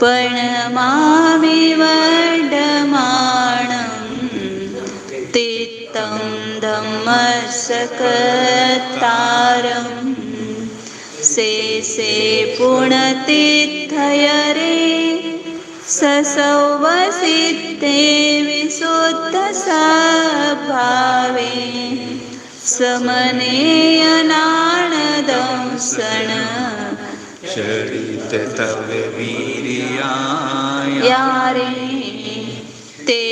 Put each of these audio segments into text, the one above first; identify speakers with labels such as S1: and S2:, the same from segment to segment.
S1: प्रणमामि वर्धमानं तीर्थं धम्मसकतारं शेषे पुण्यतीर्थयरे ससौवसिद्धे विशुद्धसद्भावे समनेयनानदंसन
S2: चरितव्य वीर्याय
S1: यारे ते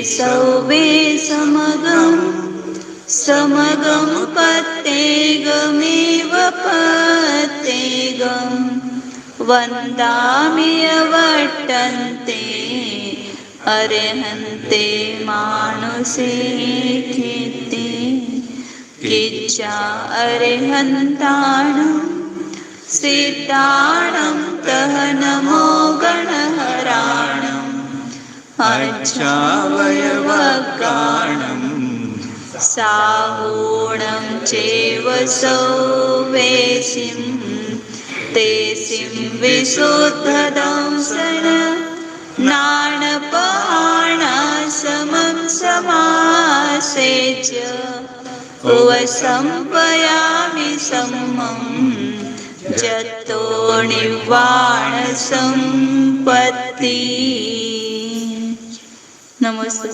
S1: सौवे समगम पत्तेगमेव पत्तेगं वन्दामि अवट्टन्ते अरहन्ते मानुषेति किच्चा अरहन्तानं सिद्धाणं तह नमो गणहराणम् अच्छावयवगाणं साहूणं चैव सौवेशिं तेसिं विशुद्धदंसन नाणपहाणसमं समासेच उपसंपयामि सम्मं जतो निर्वाण संपत्ति। नमस्ते।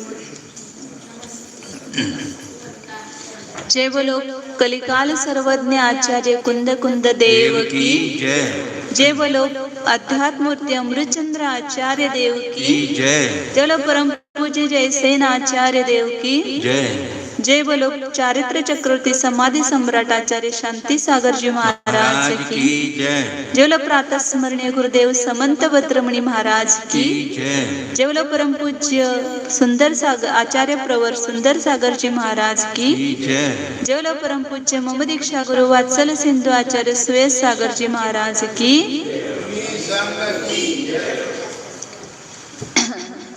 S1: जय बोलो कलिकाल सर्वज्ञ आचार्य कुंद कुंद देव की
S2: जय।
S1: जय बोलो अध्यात्मूर्ति अमृतचंद्र आचार्य देव की
S2: जय।
S1: बोलो परम पूज्य जयसेन आचार्य देव की
S2: जय।
S1: जय बोलो चारित्र चक्रवर्ती समाधि सम्राट आचार्य शांति सागर जी महाराज की
S2: जय।
S1: जय बोलो प्रातः स्मरणीय गुरुदेव समंत भद्रमणि महाराज की
S2: जय।
S1: जय बोलो परम पूज्य सुंदर सागर आचार्य प्रवर सुंदर सागर जी महाराज की
S2: जय।
S1: जय बोलो परम पूज्य मम दीक्षा गुरु वात्सल सिंधु आचार्य सुयस सागर जी महाराज की।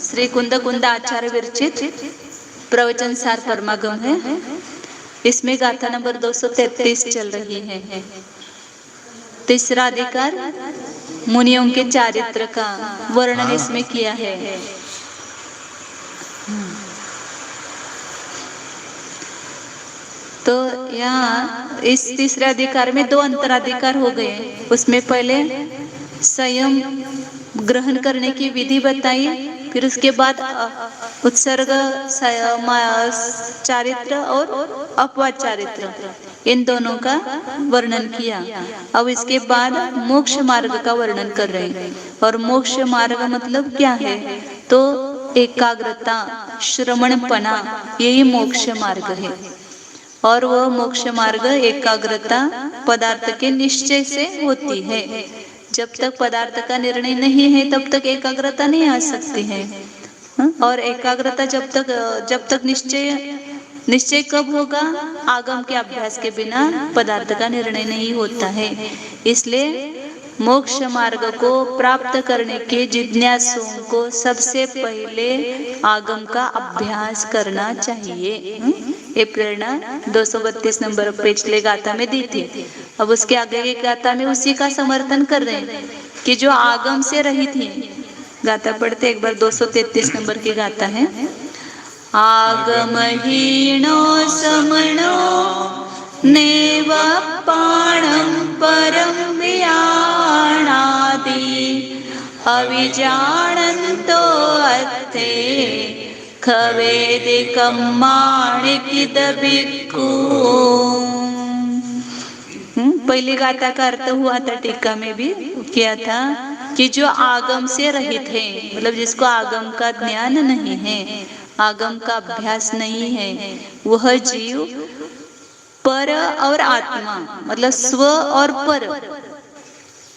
S1: श्री कुंद कुंद आचार्य विरचित प्रवचन सार परमागम है। इसमें गाथा नंबर 233 चल रही है। तीसरा अधिकार मुनियों के चारित्र का वर्णन इसमें किया है। तो यहाँ इस तीसरे अधिकार में 2 अंतराधिकार हो गए। उसमें पहले संयम ग्रहण करने की विधि बताई, फिर उसके बाद उत्सर्ग चारित्र और अपवाद चारित्र इन दोनों का वर्णन किया। अब इसके बाद मोक्ष मार्ग का वर्णन कर रहे हैं। और मोक्ष मार्ग मतलब क्या है? तो एकाग्रता, श्रवणपना, यही मोक्ष मार्ग है। और वह मोक्ष मार्ग एकाग्रता पदार्थ के निश्चय से होती है। जब तक पदार्थ का निर्णय नहीं है तब तक एकाग्रता नहीं आ सकती है। और एकाग्रता जब तक निश्चय कब होगा? आगम के अभ्यास के बिना पदार्थ का निर्णय नहीं होता है। इसलिए मोक्ष मार्ग को प्राप्त करने के जिज्ञासुओं को सबसे पहले आगम का अभ्यास करना चाहिए। ये प्रेरणा 232 नंबर पिछले गाथा में दी थी। अब उसके आगे की गाथा में उसी का समर्थन कर रहे हैं कि जो आगम से रहित है। गाथा पढ़ते एक बार 233 नंबर की गाथा है। आगमहीनो समनो नेव पाणं परं वियाणादि अविजानन्तो अर्थे खवेदिकं माणिकिदभिक्खु। पहली गाथा का अर्थ हुआ था, टीका में भी किया था कि जो आगम से रहित है, मतलब जिसको आगम का ज्ञान नहीं है, आगम का अभ्यास नहीं है, वह जीव पर और आत्मा मतलब स्व और पर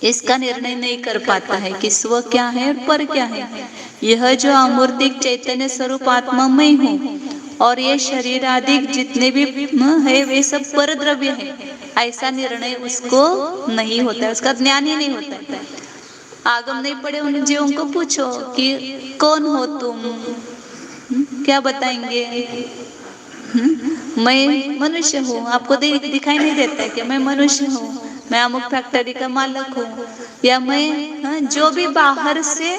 S1: इसका निर्णय नहीं कर पाता है कि स्व क्या है और पर क्या है। यह जो अमूर्तिक चैतन्य स्वरूप आत्मा मैं हूँ और ये शरीर आदि जितने भी है वे सब पर द्रव्य है, ऐसा निर्णय उसको नहीं होता है, उसका ज्ञान ही नहीं होता है। आगम नहीं पढ़े उन जीवों को पूछो कि कौन हो तुम, क्या बताएंगे? मैं मनुष्य हूँ। आपको दिखाई नहीं देता है कि मैं मनुष्य हूँ? मैं अमुक फैक्ट्री का मालिक हूँ, या मैं जो भी बाहर से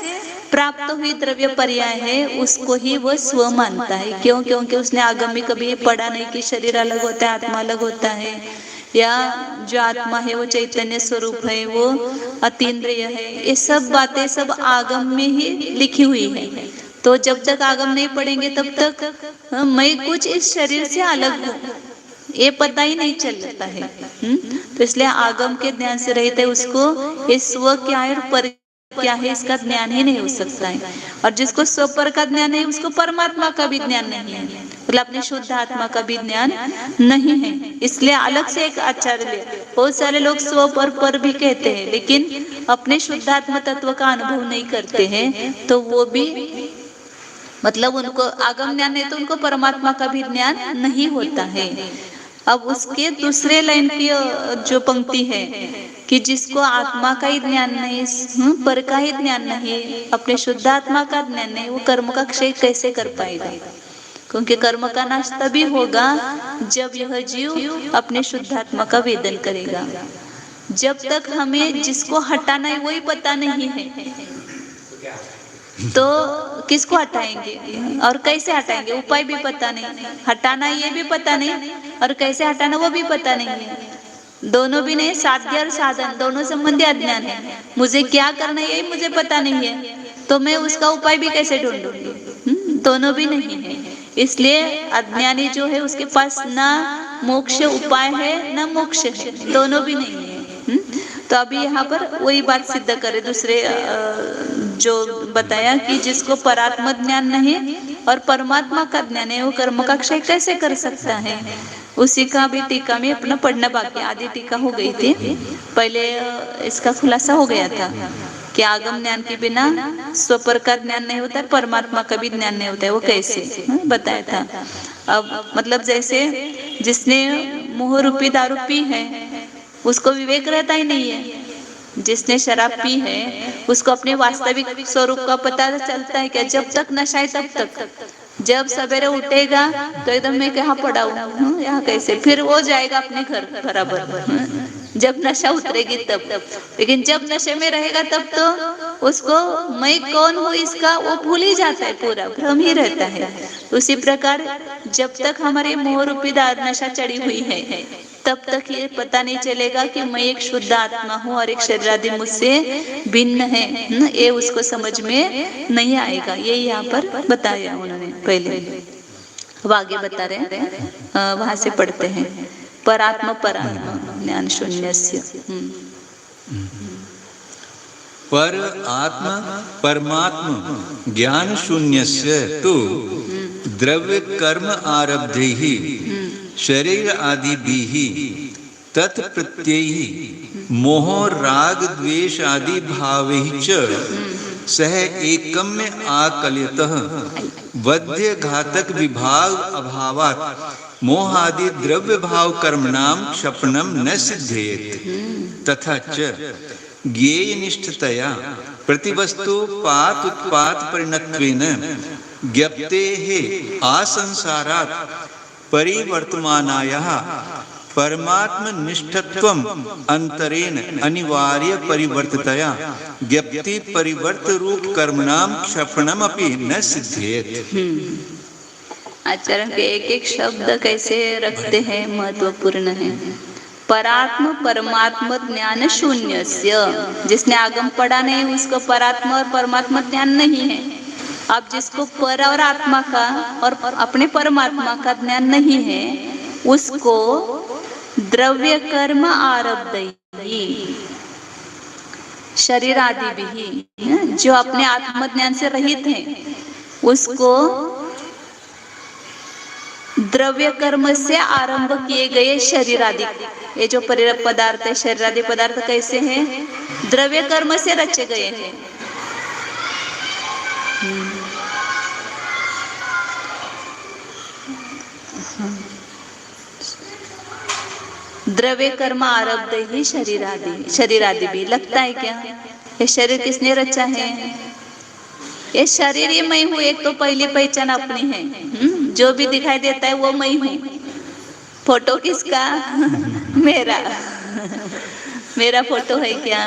S1: प्राप्त हुई द्रव्य पर्याय है उसको ही वो स्व मानता है। क्यों? क्योंकि उसने आगम में कभी पढ़ा नहीं कि शरीर अलग होता है, आत्मा अलग होता है, या जो आत्मा है वो चैतन्य स्वरूप है, वो अतीन्द्रिय है। ये सब बातें सब आगम में ही लिखी हुई है। तो जब तक आगम नहीं पढ़ेंगे तब तक मैं कुछ इस शरीर से अलग हूँ ये पता ही नहीं चलता है। तो इसलिए आगम के ज्ञान से रहित है उसको ये स्व क्या है और पर क्या है इसका ज्ञान ही नहीं हो सकता है। और जिसको स्व पर का ज्ञान है उसको परमात्मा का भी ज्ञान नहीं है, मतलब अपने शुद्ध आत्मा का भी ज्ञान नहीं है। इसलिए अलग से एक आचार्य, बहुत सारे लोग स्व पर भी कहते हैं लेकिन अपने शुद्ध आत्मा तत्व का अनुभव नहीं करते हैं, तो वो भी मतलब उनको आगम ज्ञान है तो उनको परमात्मा का भी ज्ञान नहीं होता है। अब उसके दूसरे लाइन की जो पंक्ति है कि जिसको आत्मा का ही ज्ञान नहीं, पर का ही ज्ञान नहीं, अपने शुद्ध आत्मा का ज्ञान नहीं, वो कर्म का क्षय कैसे कर पाएगा? क्योंकि कर्म का नाश तभी होगा जब यह जीव अपने शुद्ध आत्मा का वेदन करेगा। जब तक हमें जिसको हटाना है वही पता नहीं है तो किसको हटाएंगे और कैसे हटाएंगे? उपाय भी पता नहीं, हटाना ये भी पता नहीं और कैसे हटाना वो भी पता नहीं है। दोनों भी नहीं, साध्य और साधन दोनों संबंधी अज्ञान है। मुझे क्या करना है यही मुझे पता नहीं है, तो मैं उसका उपाय भी कैसे ढूंढूंगी? दोनों भी नहीं है। इसलिए अज्ञानी जो है उसके पास ना मोक्ष उपाय है ना मोक्ष है, दोनों भी नहीं है। तो अभी यहाँ पर वही बात सिद्ध करे दूसरे जो बताया कि जिसको परात्म ज्ञान नहीं और परमात्मा का ज्ञान है वो कर्म का क्षय कैसे कर सकता है? उसी का भी टीका में अपना पढ़ना बाकी, आधी टीका हो गई थी, पहले इसका खुलासा हो गया था कि आगम ज्ञान के बिना स्वपर का ज्ञान नहीं होता, परमात्मा का भी ज्ञान नहीं होता है। वो कैसे बताया था। अब मतलब जैसे जिसने मोह रूपी दारू पी है उसको विवेक रहता ही नहीं है, जिसने शराब पी है उसको अपने वास्तविक स्वरूप का पता चलता है क्या? जब तक नशा है तब तक। जब सवेरे उठेगा तो एकदम मैं कहाँ पड़ा हूँ, यहाँ कैसे, फिर वो जाएगा अपने घर बराबर जब नशा उतरेगी तब। लेकिन जब नशे में रहेगा तब तो उसको मैं कौन हूँ इसका वो भूल ही जाता है, पूरा भ्रम ही रहता है। उसी प्रकार जब तक हमारे मोह रूपी नशा चढ़ी हुई है तब तक ये पता नहीं चलेगा कि मैं एक शुद्ध आत्मा हूँ और एक शरीर आदि मुझसे भिन्न है। ये उसको समझ में नहीं आएगा। ये यहाँ पर बताया उन्होंने पहले। अब आगे बता रहे हैं, वहां से पढ़ते हैं। परात्म परात्म ज्ञान शून्यस्य।
S2: पर आत्मा परमात्म ज्ञान शून्यस्य तो द्रव्य कर्म आरब्धैः शरीर आदि भी तत्प्रत्ययैः मोह राग द्वेष आदि भावैः च सह एकम्य आकल्यतः वध्य घातक विभाग अभावात् मोह आदि द्रव्य भाव कर्मणाम क्षपणम न सिद्धेत। तथा च ज्ञेय निष्ठतया प्रतिवस्तु पात उत्पात परिणत्वेन ज्ञप्तेः आसंसारात् परिवर्तमानायाः परमात्मनिष्ठत्वम् अंतरेण अनिवार्य परिवर्ततया ज्ञप्ति परिवर्त रूप कर्मणाम क्षपणम अपि न सिद्धेत।
S1: आचरण के एक एक शब्द कैसे रखते हैं महत्वपूर्ण है। परात्म परमात्म ज्ञान शून्यस्य, जिसने आगम पढ़ा नहीं उसको परात्मा और परमात्मा ज्ञान नहीं है। अब जिसको पर और आत्मा का और अपने परमात्मा का ज्ञान नहीं है उसको द्रव्य कर्म आरब्धैः शरीर आदि भी, जो अपने आत्म ज्ञान से रहित है उसको द्रव्य कर्म से आरंभ किए गए शरीर आदि, ये जो पदार्थ है शरीर आदि पदार्थ कैसे हैं? द्रव्य कर्म से रचे गए हैं। द्रव्य कर्म आरब्ध ही शरीर आदि भी। लगता है क्या ये शरीर किसने रचा है? ये शरीर ही मैं हूँ। एक तो पहली पहचान अपनी है, जो भी दिखाई देता है वो मैं हूँ। फोटो किसका? मेरा। मेरा फोटो है क्या?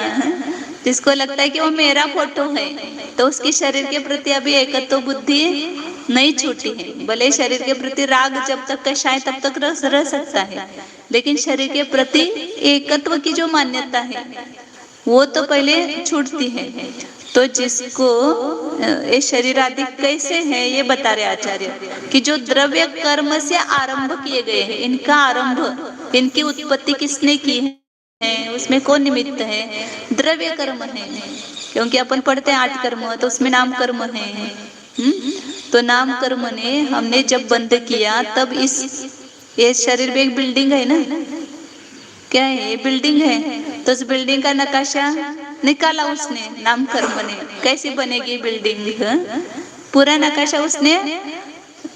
S1: जिसको लगता है कि वो मेरा फोटो है, तो उसकी शरीर के प्रति अभी एकत्व बुद्धि नहीं छूटी है। भले शरीर के प्रति राग जब तक कषाय तब तक रह सकता है, लेकिन शरीर के प्रति एकत्व की जो मान्यता है वो तो पहले छूटती है। तो जिसको ये शरीर आदि कैसे है ये बता रहे आचार्य कि जो द्रव्य कर्म से आरंभ किए गए हैं, इनका आरंभ, इनकी उत्पत्ति किसने की है, उसमें कौन निमित्त है? द्रव्य कर्म है। क्योंकि अपन पढ़ते हैं 8 कर्म, तो उसमें नाम कर्म है। तो नाम कर्म ने हमने जब बंद किया तब ये शरीर में एक बिल्डिंग है ना, क्या है? ये बिल्डिंग है। तो उस बिल्डिंग का नकाशा निकाला उसने, नाम कर्म ने। कैसी बनेगी बिल्डिंग? पूरा नकाशा उसने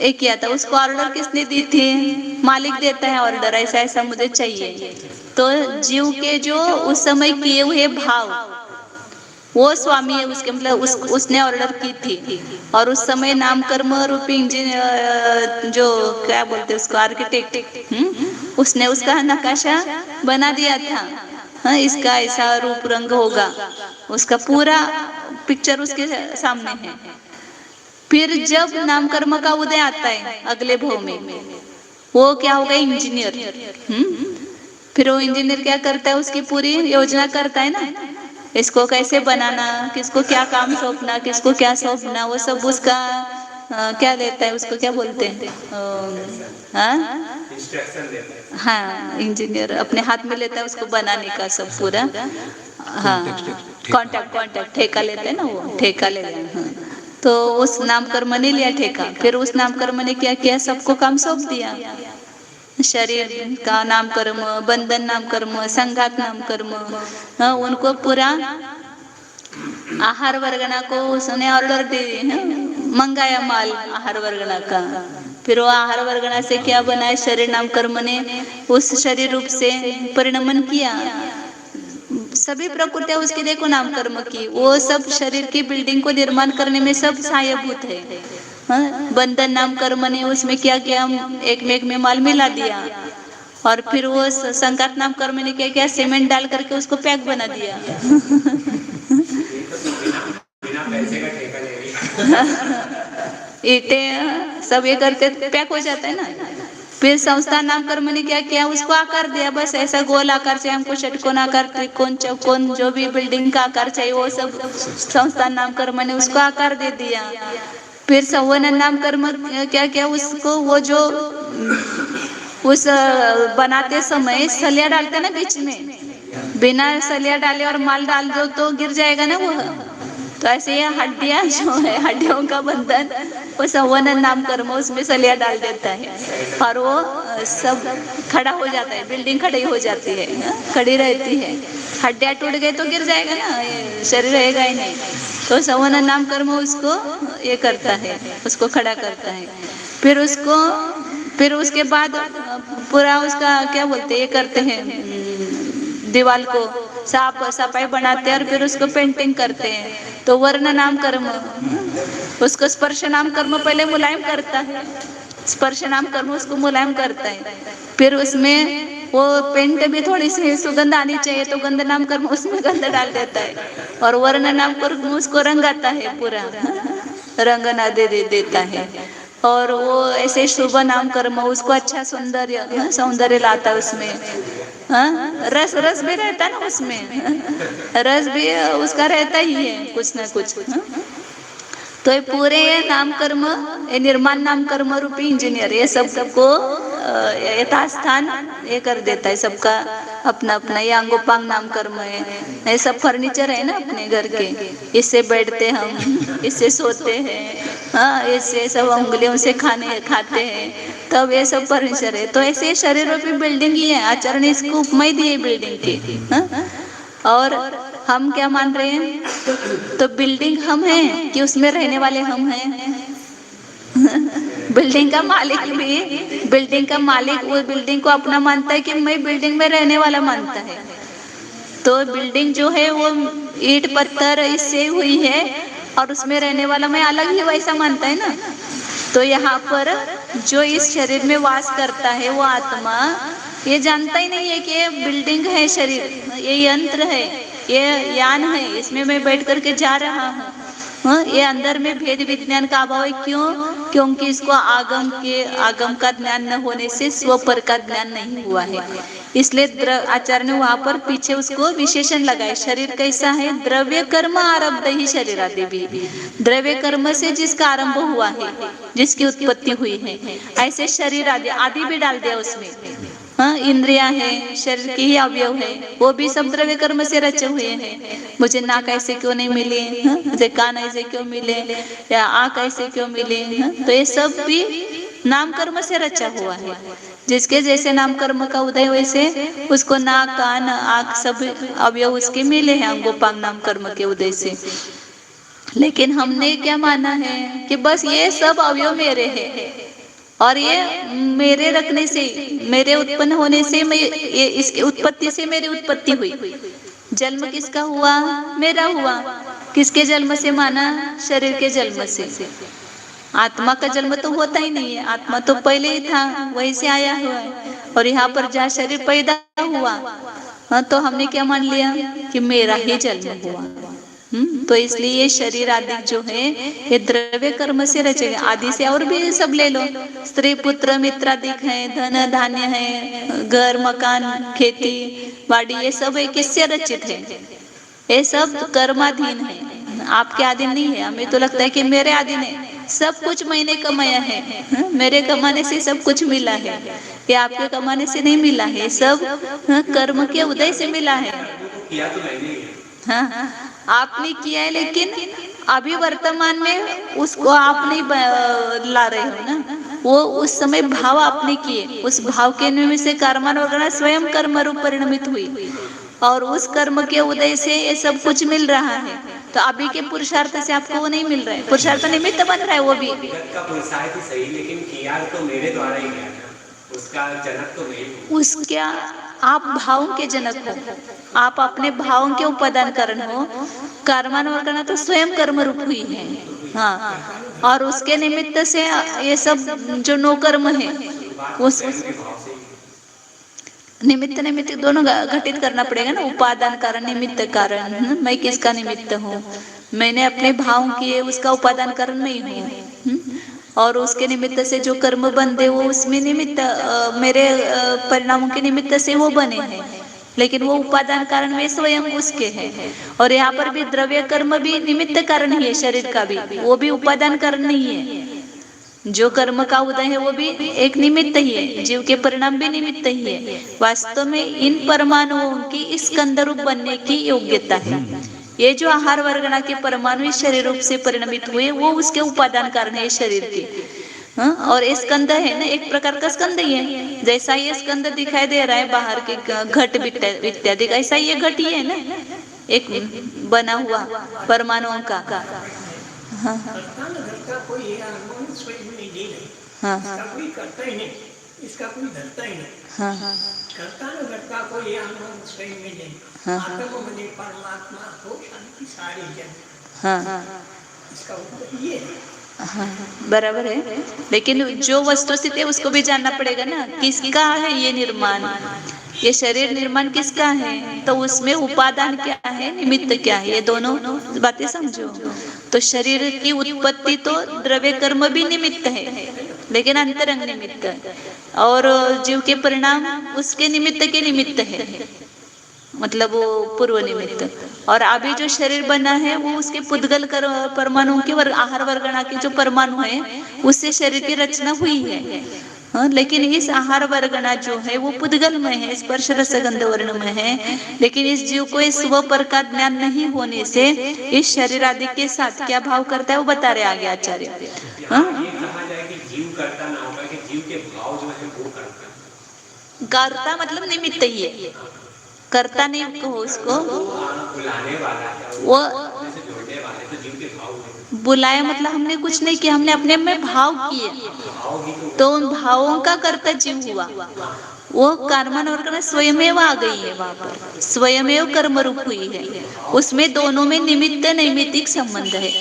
S1: एक किया था। उसको ऑर्डर किसने दी थी? मालिक देता है ऑर्डर, ऐसा ऐसा मुझे चाहिए। तो जीव के जो उस समय किए हुए भाव, वो स्वामी है उसके, मतलब उसने ऑर्डर की थी। और उस समय नाम कर्म रूपी इंजीनियर, जो क्या बोलते हैं उसको, आर्किटेक्ट, उसने उसका नकाशा बना दिया था। हाँ, इसका ऐसा रूप रंग होगा, उसका पूरा पिक्चर उसके सामने है। फिर जब नाम कर्म का उदय आता है अगले भाव में, वो क्या होगा? इंजीनियर। फिर वो इंजीनियर क्या करता है? उसकी पूरी योजना करता है ना, इसको कैसे बनाना, किसको क्या काम सौंपना, किसको क्या सौंपना, वो सब उसका क्या लेता है, उसको क्या बोलते हैं? हाँ, इंजीनियर अपने हाथ में लेता है उसको बनाने का सब पूरा। हाँ, कॉन्ट्रैक्ट ठेका लेते हैं ना, वो ठेका ले लिया। हाँ, तो उस नाम कर्म ने लिया ठेका। फिर उस नाम कर्म ने क्या किया? सबको काम सौंप दिया। शरीर का नाम कर्म, बंधन नाम कर्म, संघात नाम कर्म, उनको पूरा आहार वर्गना को उसने ऑर्डर दे मंगाया माल आहार वर्गना का। फिर वो आहार वर्गना से क्या बनाए? शरीर नाम कर्म ने उस शरीर रूप से परिणमन किया। सभी प्रकृतियां उसकी देखो नाम कर्म की, वो सब शरीर की बिल्डिंग को निर्माण करने में सब सहायभूत है। बंधन नाम कर्म ने उसमें क्या किया? एक में एक में माल मिला दिया। और फिर वो संघात नाम कर्म ने क्या किया? सीमेंट डाल करके उसको पैक बना दिया। ईटे सब ये करते पैक हो जाता है ना। फिर संस्थान नाम कर्म ने क्या किया? उसको आकार दिया। बस ऐसा गोल आकार चाहिए हमको, षटकोण आकार, त्रिकोण, चौकोन, जो भी बिल्डिंग का आकार चाहिए वो सब संस्थान नाम कर्म ने उसको आकार दे दिया। फिर संवहन नाम कर्म क्या किया? उसको वो जो उस बनाते समय सलिया डालते ना बीच में, बिना सलिया डाले और माल डाल दो तो गिर जाएगा ना वो। तो ऐसे ये हड्डियां जो है, हड्डियों का बंधन, वो संवहन नाम कर्म उसमें सलिया डाल देता है और वो सब खड़ा हो जाता है, बिल्डिंग खड़ी हो जाती है, खड़ी रहती है। हड्डियां टूट गई तो गिर जाएगा ना, ये शरीर रहेगा ही नहीं। तो संवहन नाम कर्म उसको ये करता है, उसको खड़ा करता है। फिर उसके बाद पूरा उसका क्या बोलते हैं, ये करते हैं, दीवार को सफाई बनाते हैं और फिर उसको पेंटिंग करते हैं। तो वर्ण नाम कर्म, उसको स्पर्श नाम कर्म पहले मुलायम करता है, स्पर्श नाम कर्म उसको मुलायम करता है। फिर उसमें वो पेंट भी थोड़ी सी सुगंध आनी चाहिए, तो गंध नाम कर्म उसमें गंध डाल देता है। और वर्ण नाम कर्म उसको रंगाता है, पूरा रंगना देता है। और वो ऐसे शुभ नाम कर्म उसको अच्छा सौंदर्य लाता है उसमें। रस भी रहता है ना उसमें, रस भी उसका रहता ही है कुछ ना कुछ। तो ये पूरे नाम कर्म, ये निर्माण नाम कर्म रूपी इंजीनियर ये सबको यथास्थान ये कर देता है, सबका अपना अपना। ये अंगोपांग नाम कर्म है, ये सब फर्नीचर है ना अपने घर के, इससे बैठते हम, इससे सोते हैं, हाँ, इससे सब उंगलियों से खाते हैं, तब ये सब फर्नीचर है। तो ऐसे शरीर रूपी बिल्डिंग ही है, आचरण इसको उपमा दी है बिल्डिंग की। और हम क्या मान रहे हैं? तो बिल्डिंग हम हैं कि उसमें रहने वाले हम हैं? बिल्डिंग का मालिक वो बिल्डिंग को अपना मानता है कि मैं बिल्डिंग में रहने वाला मानता है। तो बिल्डिंग जो है वो ईंट पत्थर इससे हुई है और उसमें रहने वाला मैं अलग ही वैसा मानता है ना। तो यहाँ पर जो इस शरीर में वास करता है वो आत्मा ये जानता ही नहीं है कि ये बिल्डिंग है शरीर, ये यंत्र है, ये यान है, इसमें मैं बैठ करके जा रहा हूँ। हाँ, ये अंदर में भेद विज्ञान का अभाव है। क्यों? क्योंकि इसको आगम का ज्ञान न होने से स्वपर का ज्ञान नहीं हुआ है। इसलिए आचार्य ने वहां पर पीछे उसको विशेषण लगाए। शरीर कैसा है? द्रव्य कर्म आरब्ध ही शरीर आदि भी, द्रव्य कर्म से जिसका आरंभ हुआ है, जिसकी उत्पत्ति हुई है, ऐसे शरीर आदि भी डाल दिया उसमें। हाँ, इंद्रियां है, शरीर के ही अवयव है, वो भी सब द्रव्य कर्म से रचे हुए हैं। मुझे नाक ऐसे क्यों नहीं मिले, हाँ? मुझे कान ऐसे क्यों मिले, या आंख ऐसे क्यों मिले, हाँ? तो ये सब भी नाम कर्म से रचा हुआ है। जिसके जैसे नाम कर्म का उदय वैसे उसको नाक कान आंख सब अवयव उसके मिले हैं, अंगोपांग नाम कर्म के उदय से। लेकिन हमने क्या माना है कि बस ये सब अवयव मेरे हैं और ये मेरे रखने से, मेरे उत्पन्न होने से, मैं ये इसकी उत्पत्ति से मेरी उत्पत्ति हुई। जन्म किसका हुआ? मेरा हुआ। किसके जन्म से माना? शरीर के जन्म से। आत्मा का जन्म तो होता ही नहीं है, आत्मा तो पहले ही था, वहीं से आया हुआ है। और यहाँ पर जहाँ शरीर पैदा हुआ, हाँ, तो हमने क्या मान लिया कि मेरा ही जन्म हुआ। तो इसलिए ये शरीर आदि जो है ये द्रव्य कर्म से रचे गए। आदि से और भी सब ले लो, स्त्री पुत्र मित्र आदि है, धन धान्य है, घर मकान खेती बाड़ी, ये सब है किससे रचित है? ये सब कर्माधीन है, आपके अधीन नहीं है। हमें तो लगता है कि मेरे अधीन है, सब कुछ मैंने कमाया है, मेरे कमाने से सब कुछ मिला है, ये आपके कमाने से नहीं मिला है, सब कर्म के उदय से मिला है। हाँ, आपने किया है, लेकिन अभी वर्तमान में उसको आप नहीं ला रहे हो ना, वो उस समय भाव आपने किए, उस भाव के निमित्त से कर्मण वगैरह स्वयं कर्म रूप परिणमित हुई और उस कर्म के उदय से ये सब कुछ मिल रहा है। तो अभी के पुरुषार्थ से आपको वो नहीं मिल रहा है, पुरुषार्थ निमित्त बन रहा है वो भी।
S3: का पुरुषार्थ सही, लेकिन किया तो मेरे द्वारा ही गया था, उसका जनक तो मैं हूँ।
S1: उसका आप भावों के जनक हो, आप अपने भावों के उपादान कारण हो। कर्मण वगैरह तो स्वयं कर्म रूप हुई है। हाँ, और उसके निमित्त से ये सब जो नो कर्म है उस निमित्त दोनों घटित करना पड़ेगा ना, उपादान कारण निमित्त कारण। मैं किसका निमित्त हूँ? मैंने अपने भाव किए, उसका उपादान कारण मैं हूँ। और उसके निमित्त से जो कर्म बंधे वो उसमें निमित्त मेरे परिणामों के निमित्त से वो बने हैं, लेकिन वो उपादान कारण वे स्वयं उसके हैं। और यहाँ पर भी द्रव्य कर्म भी निमित्त कारण ही है, शरीर का भी, वो भी उपादान कारण नहीं है। जो कर्म का उदय है वो भी एक निमित्त ही है, जीव के परिणाम भी निमित्त ही है। वास्तव में इन परमाणुओं की स्कंद रूप बनने की योग्यता है। ये जो आहार वर्गना के परमाणु शरीर रूप से परिणमित हुए वो उसके उपादान कारण है शरीर के। हाँ, और ये स्कंद है ना, एक प्रकार का स्कंद ही है। जैसा ये स्कंद दिखाई दे रहा है बाहर के घट इत्यादि, ऐसा ये घट ही है ना, एक बना हुआ परमाणुओं का। हाँ हाँ हाँ,
S4: कोई करता ही नहीं, इसका कोई धरता ही नहीं।
S1: हाँ हाँ,
S4: करता न करता कोई अनुभव स्वयं में नहीं। आत्मा में परमात्मा को शांति सारी जन।
S1: हाँ हाँ,
S4: इसका उत्तर ये है।
S1: हाँ, बराबर है। लेकिन जो वस्तु स्थित है उसको भी जानना पड़ेगा ना, किसका है ये निर्माण, ये शरीर निर्माण किसका है, तो उसमें उपादान क्या है, निमित्त क्या है, ये दोनों बातें समझो। तो शरीर की उत्पत्ति तो द्रव्य कर्म भी निमित्त है, लेकिन अंतरंग निमित्त है, और जीव के परिणाम उसके निमित्त के निमित्त है, मतलब वो पूर्व निमित्त। और अभी जो शरीर बना है वो उसके पुद्गल परमाणुओं के आहार वर्गना के जो परमाणु है उससे शरीर की रचना हुई है। हाँ, लेकिन इस आहार वर्गना जो है वो पुद्गल में है, स्पर्श रस गंध वर्ण में है। लेकिन इस जीव को इस स्व पर का ज्ञान नहीं होने से इस शरीर आदि के साथ क्या भाव करता है वो बता रहे आगे आचार्य। हाँ,
S3: जीव करता ना होगा कि जीव के भाव जो है वो करता।
S1: करता मतलब निमित्त ही है, करता नहीं कहो उसको,
S3: बुलाने वाला
S1: वो
S3: जोड़ने वाले तो जीव के भाव है।
S1: बुलाया मतलब हमने कुछ नहीं किया, हमने अपने में भाव किए, तो उन भावों का कर्ता जीव हुआ। वो कर्मण और कर्म स्वयमेव आ गई है, वहां पर स्वयमेव कर्म रूप हुई है। उसमें दोनों में निमित्त नैमित्तिक संबंध है।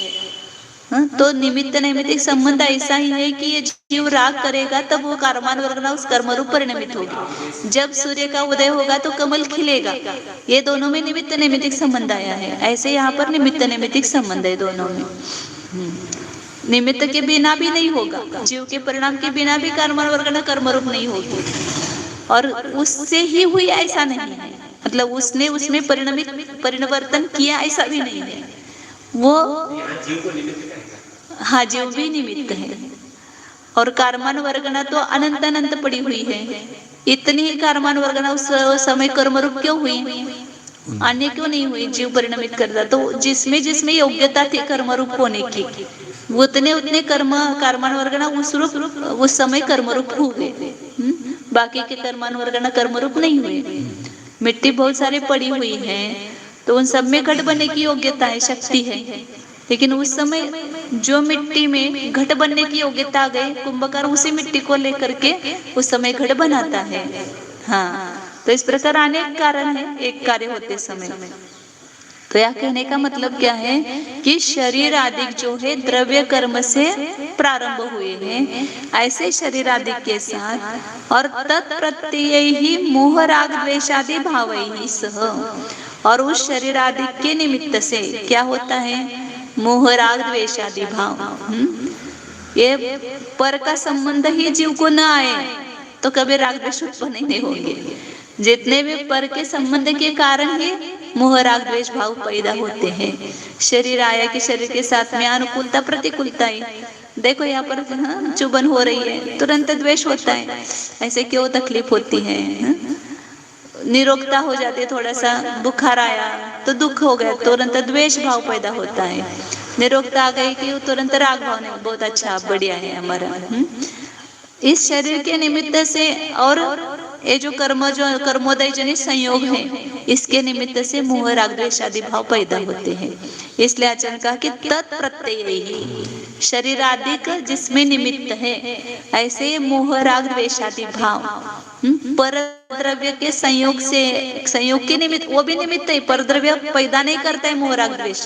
S1: तो निमित्त नैमित्तिक संबंध ऐसा ही है कि ये जीव राग करेगा तब वो कर्मान वर्गना उस कर्म रूप परिणमित होगी। जब सूर्य का उदय होगा तो कमल खिलेगा। ये दोनों में निमित्त नैमित्तिक संबंध आया है। ऐसे यहाँ पर निमित्त नैमित्तिक संबंध है दोनों में। निमित्त के बिना भी नहीं होगा, जीव के परिणाम के बिना भी कर्मान वर्गना कर्म रूप नहीं होगी। और उससे ही हुई ऐसा नहीं है, मतलब उसने उसमें परिवर्तन किया ऐसा भी नहीं है। वो
S3: जीव को निमित्त कहेगा।
S1: हाँ, जीव भी निमित्त है। और कर्मान वर्गना तो अनंत अनंत पड़ी हुई है। इतनी ही कर्मान वर्गना उस समय कर्म रूप क्यों हुई, अन्य क्यों नहीं हुई? जीव परिणमित करता तो जिसमें जिसमें योग्यता थी कर्म रूप होने की, उतने उतने कर्मान वर्गना उस समय कर्म रूप हुए। बाकी के कर्मान वर्गना कर्म रूप नहीं हुए। मिट्टी बहुत सारी पड़ी हुई है तो उन सब में घट बनने की योग्यता है, शक्ति है। लेकिन उस समय जो मिट्टी में घट बनने की योग्यता आ गई, कुंभकार उसी मिट्टी को लेकर के उस समय घट बनाता है। हाँ, तो इस प्रकार अनेक कारण है एक कार्य होते समय। तो यह कहने का मतलब क्या है कि शरीर आदि जो है द्रव्य कर्म से प्रारंभ हुए हैं, ऐसे शरीर आदि के साथ और तत्प्रत्यय ही मोह राग द्वेष आदि भाव ही सह, और उस शरीर आदि के निमित्त से क्या होता है? मोह राग द्वेष आदि भाव। ये पर का संबंध ही जीव को न आए तो कभी राग द्वेष उत्पन्न ही नहीं होंगे। जितने भी पर के संबंध के कारण ही मोह राग द्वेष भाव पैदा होते हैं। शरीर आया कि शरीर के साथ में अनुकूलता प्रतिकूलता है। देखो यहाँ पर चुभन हो रही है, तुरंत द्वेष होता है। ऐसे क्यों तकलीफ होती है? निरोगता हो जाती है, थोड़ा सा बुखार आया तो दुख हो गया, तुरंत द्वेष भाव पैदा होता है। निरोगता आ गई कि तुरंत राग भाव नहीं, बहुत अच्छा बढ़िया है हमारा। इस शरीर के निमित्त से और ये जो कर्मोदय जनित संयोग है, इसके निमित्त से मोह राग द्वेष आदि भाव पैदा होते हैं। इसलिए आचार्य कहा कि तत्प्रत्यय ही शरीर आदि का जिसमें निमित्त है, ऐसे मोह राग द्वेष आदि भाव पर द्रव्य के संयोग के निमित्त, वो भी निमित्त है। पर द्रव्य पैदा नहीं करता है मोह राग द्वेष,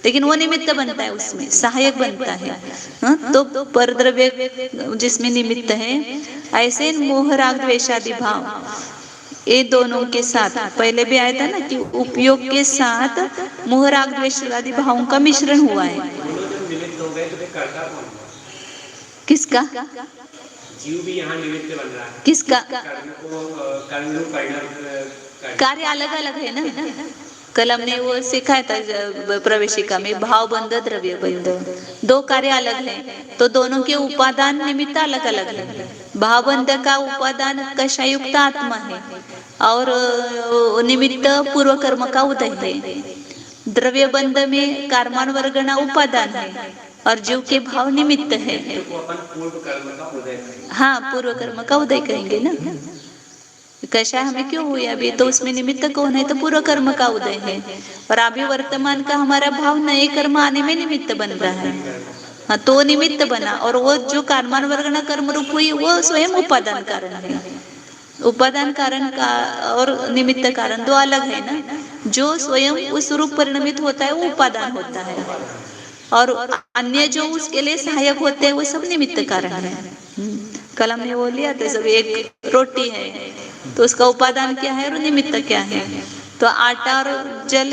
S1: लेकिन वो निमित्त बनता है, उसमें सहायक बनता है। तो पर द्रव्य जिसमें निमित्त है, ऐसे मोह राग द्वेष आदि भाव ये दोनों के साथ, पहले भी आया था ना कि उपयोग के साथ मोह राग द्वेष आदि भावों का मिश्रण हुआ है।
S3: निमित्त हो गए तो फिर कर्ता कौन हुआ?
S1: किसका?
S3: जीव भी यहाँ निमित्त बन रहा है।
S1: किसका?
S3: कर्म को कर्म रूप परिणाम
S1: कार्य अलग अलग है ना। कल हमने वो सिखाया था प्रवेशिका में, भाव बंध द्रव्य बंध, दो कार्य अलग हैं, तो दोनों के उपादान निमित्त अलग अलग है। भाव बंध का उपादान कषायुक्त आत्मा है और निमित्त पूर्व कर्म का उदय है। द्रव्य बंध में कर्मान वर्गना उपादान है और जीव के भाव निमित्त है।
S3: तो अपन पूर्व कर्म का उदय करेंगे।
S1: हाँ, पूर्व कर्म का उदय करेंगे ना। कैसा हमें क्यों हुई अभी, तो उसमें निमित्त कौन है? तो पूर्व कर्म का उदय है। और अभी वर्तमान का हमारा भाव नए कर्म आने में निमित्त बन रहा है। हाँ, तो निमित्त बना, और वो जो कर्मान वर्गना कर्म रूप हुई वो स्वयं उपादान कारण है। उपादान कारण का और निमित्त कारण दो अलग है ना। जो स्वयं उस रूप परिणमित होता है वो उपादान होता है, और अन्य जो उसके लिए सहायक होते हैं वो सब निमित्त कारण है। कल हमने वो लिया था, सब एक रोटी है तो उसका उपादान क्या है और निमित्त क्या है। तो आटा और जल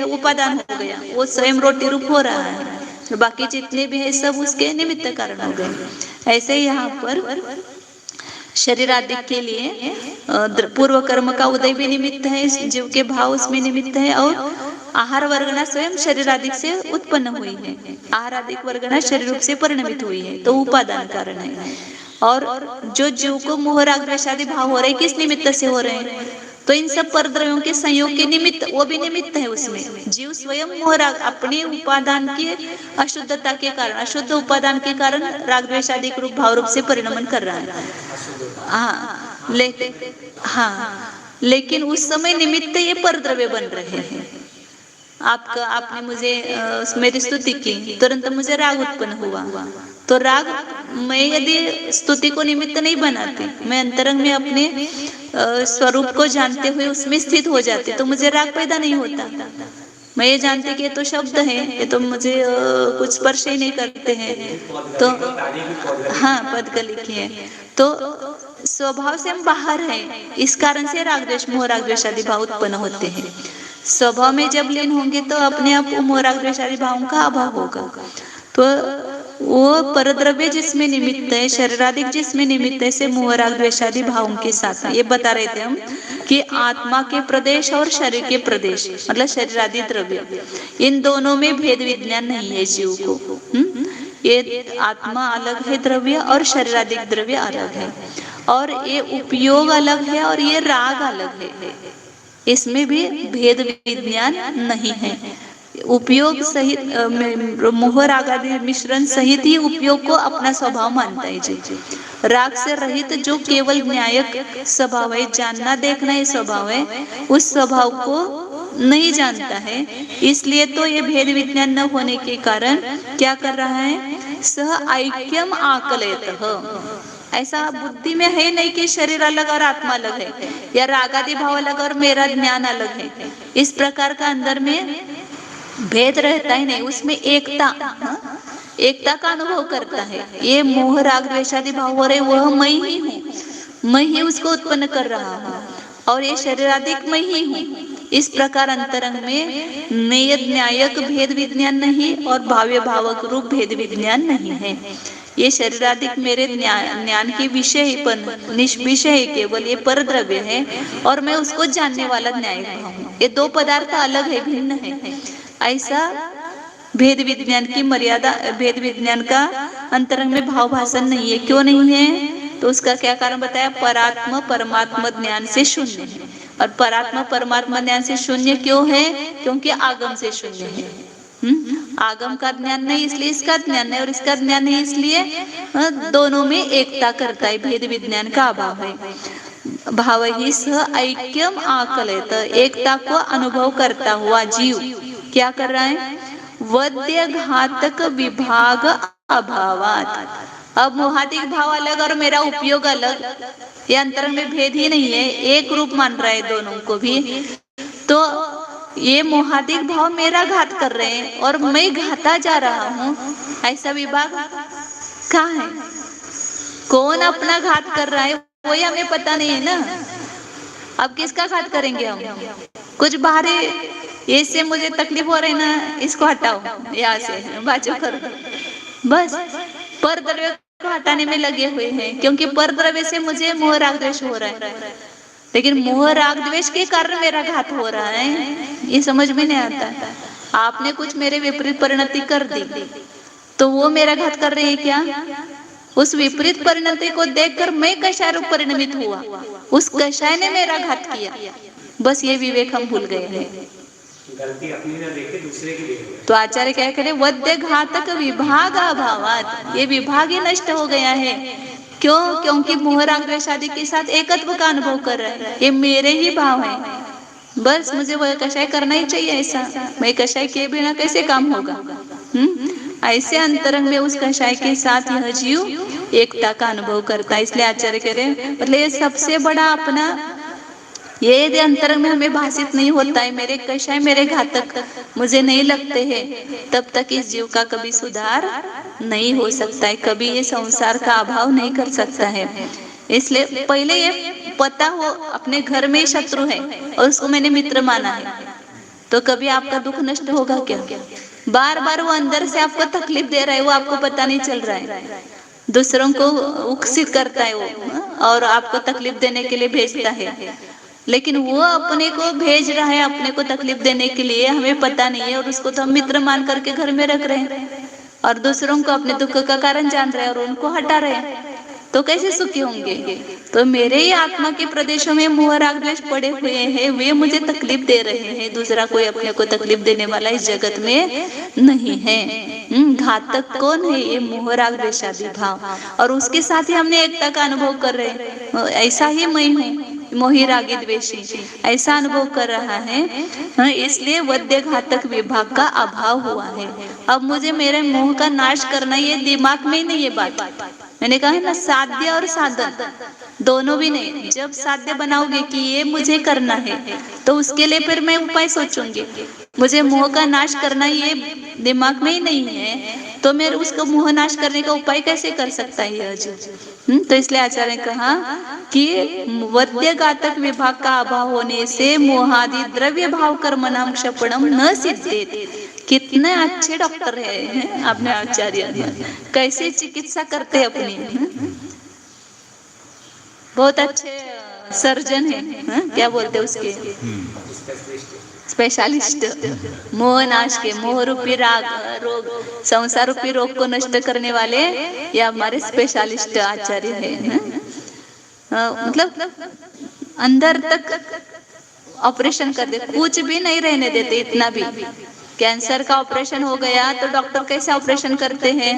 S1: उपादान हो गया, वो स्वयं रोटी रूप हो रहा है, तो बाकी जितने भी है सब उसके निमित्त कारण हो गए। ऐसे यहाँ पर शरीर आदि के लिए पूर्व कर्म का उदय भी निमित्त है, जीव के भाव उसमें निमित्त है, और आहार वर्गना स्वयं शरीर आदि से उत्पन्न हुई है। आहार आदि वर्गना शरीर रूप से परिणमित हुई है, तो उपादान कारण है। और जो जीव को मोह राग द्वेष आदि भाव हो रहे हैं, किस निमित्त से हो रहे हैं? तो इन सब परद्रव्यों के संयोग के निमित्त, वो भी निमित्त है उसमें। जीव स्वयं मोह राग अपने उपादान की अशुद्धता के कारण, अशुद्ध उपादान के कारण राग द्वेष आदि रूप भाव रूप से परिणमन कर रहा है। लेकिन उस समय निमित्त ये परद्रव्य बन रहे हैं। आपने मुझे मेरी स्तुति की, तुरंत मुझे राग उत्पन्न हुआ। तो राग मैं यदि स्तुति को निमित्त नहीं बनाती, मैं अंतरंग में अपने स्वरूप को जानते हुए उसमें स्थित हो जाती, तो मुझे राग पैदा नहीं होता। मैं ये जानती कि ये तो शब्द है, ये तो मुझे कुछ स्पर्श ही नहीं करते हैं, तो हाँ पद लिखी है, तो स्वभाव से हम बाहर हैं, इस कारण से राग द्वेष मोह राग द्वेष आदि भाव उत्पन्न होते हैं। स्वभाव में जब लीन होंगे तो अपने आप मोह राग द्वेष आदि भावों का अभाव होगा। तो वो परद्रव्य जिसमें निमित्त है, शरीरादिक जिसमें निमित्त है, से मोह राग द्वेष आदि भावों के साथ ये बता रहे थे हम कि आत्मा के प्रदेश और शरीर के प्रदेश मतलब शरीरादि द्रव्य, इन दोनों में भेद विज्ञान नहीं है जीव को। ये आत्मा अलग है द्रव्य और शरीरादिक द्रव्य अलग है, और ये उपयोग अलग है और ये राग अलग है, इसमें भी भेद विज्ञान नहीं है। उपयोग सहित मोह राग आदि मिश्रण सहित ही उपयोग को अपना स्वभाव मानता है जी। राग से रहित जो केवल न्यायक स्वभाव है, जानना देखना ये स्वभाव है, उस स्वभाव को नहीं जानता है। इसलिए तो ये भेद विज्ञान न होने के कारण क्या कर रहा है, सह ऐक्यम आकलयतः, ऐसा बुद्धि में है नहीं कि शरीर अलग और आत्मा अलग है, या रागादि भाव अलग और मेरा ज्ञान अलग है, इस प्रकार का अंदर में भेद रहता ही नहीं, उसमें एकता का अनुभव करता है। ये मोह राग द्वेषादि भाव हो रहे, वह मैं ही हूँ, मैं ही उसको उत्पन्न कर रहा हूँ, और ये शरीरादिक मैं ही हूँ। इस प्रकार अंतरंग में नियत न्यायक भेद विज्ञान नहीं और भाव्य भावक रूप भेद विज्ञान नहीं है। ये शरीरादिक मेरे ज्ञान के विषय पर निष्विषय है, केवल ये परद्रव्य है और मैं उसको जानने वाला न्यायिक भाव हूँ। ये दो पदार्थ अलग है, भिन्न है। ऐसा भेद विज्ञान की मर्यादा, भेद विज्ञान का अंतरंग में भाव भाषण नहीं है। क्यों नहीं है, तो उसका क्या कारण बताया, परात्मा परमात्मा ज्ञान से शून्य है। और परात्मा परमात्मा ज्ञान से शून्य क्यों है, क्योंकि आगम से शून्य है। आगम का ज्ञान नहीं इसलिए इसका ज्ञान नहीं, और इसका ज्ञान नहीं इसलिए दोनों में एकता करता है, भेद विज्ञान का अभाव है। भाव ही सह ऐक्यम आकलयत, एकता को अनुभव करता हुआ जीव क्या कर रहा है, वद्य घातक विभाग अभावात। अब मोहादिक भाव अलग और मेरा उपयोग अलग, ये अंतरंग में भेद ही नहीं है, एक रूप मान रहा है दोनों को भी। तो ये मोहादिक भाव मेरा घात कर रहे हैं और मैं घाता जा रहा हूँ, ऐसा विभाग कहाँ है, कौन अपना घात कर रहा है वही हमें पता नहीं है ना। अब किसका घात करेंगे हम, कुछ बाहरी ये से मुझे तकलीफ हो रही ना, इसको हटाओ यहाँ से, बाजू करो, बस परद्रव्य को हटाने में लगे हुए हैं, क्योंकि परद्रव्य से मुझे मोह राग द्वेष हो रहा है, लेकिन मोह राग द्वेष के कारण मेरा घात हो रहा है, ये समझ में नहीं आता। आपने कुछ मेरे विपरीत परिणति कर दी तो वो मेरा घात कर रहे हैं क्या, उस विपरीत परिणति को देखकर मैं कषाय रूप परिणमित हुआ, उस कषाय ने मेरा घात किया, बस ये विवेक हम भूल गए हैं।
S3: गलती अपनी ना देखे दूसरे की देखे।
S1: तो आचार्य क्या करे, वद्य घातक विभाग अभावात, ये विभाग ही नष्ट हो गया है। क्यों, क्योंकि मोह राग द्वेष आदि के साथ एकत्व का अनुभव कर रहा है, ये मेरे ही भाव है, बस मुझे वह कषाय करना ही चाहिए। ऐसा मैं कषाय किए बिना कैसे काम होगा। ऐसे अंतरंग में उस कषाय के साथ यह जीव एकता का अनुभव करता है। इसलिए आचार्य कह रहे मतलब ये सबसे बड़ा अपना, ये यदि अंतरंग में हमें भाषित नहीं होता है, मेरे कषाय मेरे घातक मुझे नहीं लगते हैं, तब तक इस जीव का कभी सुधार नहीं हो सकता है, कभी ये संसार का अभाव नहीं कर सकता है। इसलिए पहले ये पता हो अपने घर में शत्रु है और उसको मैंने मित्र माना है, तो कभी आपका दुख नष्ट होगा क्या। बार बार वो अंदर से आपको तकलीफ दे रहा है, वो आपको पता नहीं चल रहा है, दूसरों को उकसित करता है वो, और आपको तकलीफ देने के लिए भेजता है, लेकिन वो अपने को भेज रहा है अपने को तकलीफ देने के लिए, हमें पता नहीं है, और उसको तो हम मित्र मान करके घर में रख रहे हैं, और दूसरों को अपने दुख का कारण जान रहे हैं और उनको हटा रहे हैं, तो कैसे सुखी होंगे। तो मेरे ही आत्मा के प्रदेशों में मोह राग द्वेष पड़े हुए हैं, वे मुझे तकलीफ दे रहे हैं, दूसरा कोई अपने को तकलीफ देने वाला इस जगत में नहीं है। घातक कौन है, ये मोह राग द्वेष आदि भाव, और उसके साथ ही हमने एकता का अनुभव कर रहे हैं, ऐसा ही मैं हूँ मोही रागी द्वेषी, ऐसा अनुभव कर रहा है। इसलिए वद्य घातक विभाग का अभाव हुआ है। अब मुझे मेरे मोह का नाश करना, ये दिमाग में ही नहीं है बात। मैंने कहा है ना, साध्य और साधन दोनों भी नहीं। जब साध्य बनाओगे कि ये मुझे करना है, तो उसके लिए फिर मैं उपाय सोचूंगी, मुझे मोह का नाश करना ये दिमाग में ही नहीं है, तो मैं उसको मोह नाश करने का उपाय कैसे कर सकता है अर्जुन? तो इसलिए आचार्य ने कहा कि वद्य घातक विभाग का अभाव होने से मोहादि द्रव्य भाव कर्म नाम क्षपणम न सिद्धेत। कितने अच्छे डॉक्टर है अपने आचार्य, कैसे चिकित्सा करते अपनी, बहुत अच्छे सर्जन है, क्या बोलते उसके, स्पेशलिस्ट। मोह नाश के, मोह रूपी राग रोग, संसार रूपी रोग को नष्ट करने वाले ये हमारे स्पेशलिस्ट आचार्य है। मतलब अंदर तक ऑपरेशन कर दे, कुछ भी नहीं रहने देते। इतना भी कैंसर का ऑपरेशन हो गया तो डॉक्टर कैसे ऑपरेशन करते हैं,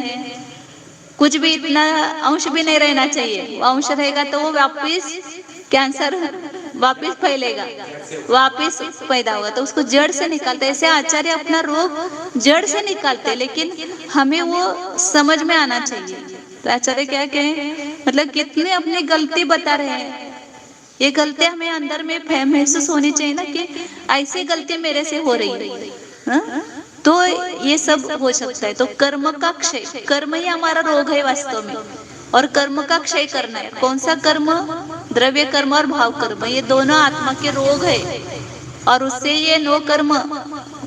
S1: कुछ भी इतना अंश भी नहीं रहना चाहिए। वो अंश रहेगा तो वो वापिस कैंसर वापिस फैलेगा, वापिस पैदा होगा, तो उसको जड़ से निकालते। ऐसे आचार्य अपना रोग जड़ से निकालते, लेकिन हमें वो समझ में आना चाहिए। तो आचार्य क्या कहें, मतलब कितने अपनी गलती बता रहे हैं। ये गलती हमें अंदर में महसूस होनी चाहिए ना कि ऐसी गलती मेरे से हो रही है, तो ये सब हो सकता है। तो कर्म का क्षय, कर्म ही हमारा रोग है वास्तव में, और कर्म का क्षय करना है। कौन सा कर्म? द्रव्य कर्म और भाव कर्म, ये दोनों आत्मा के रोग है, और उससे ये नो कर्म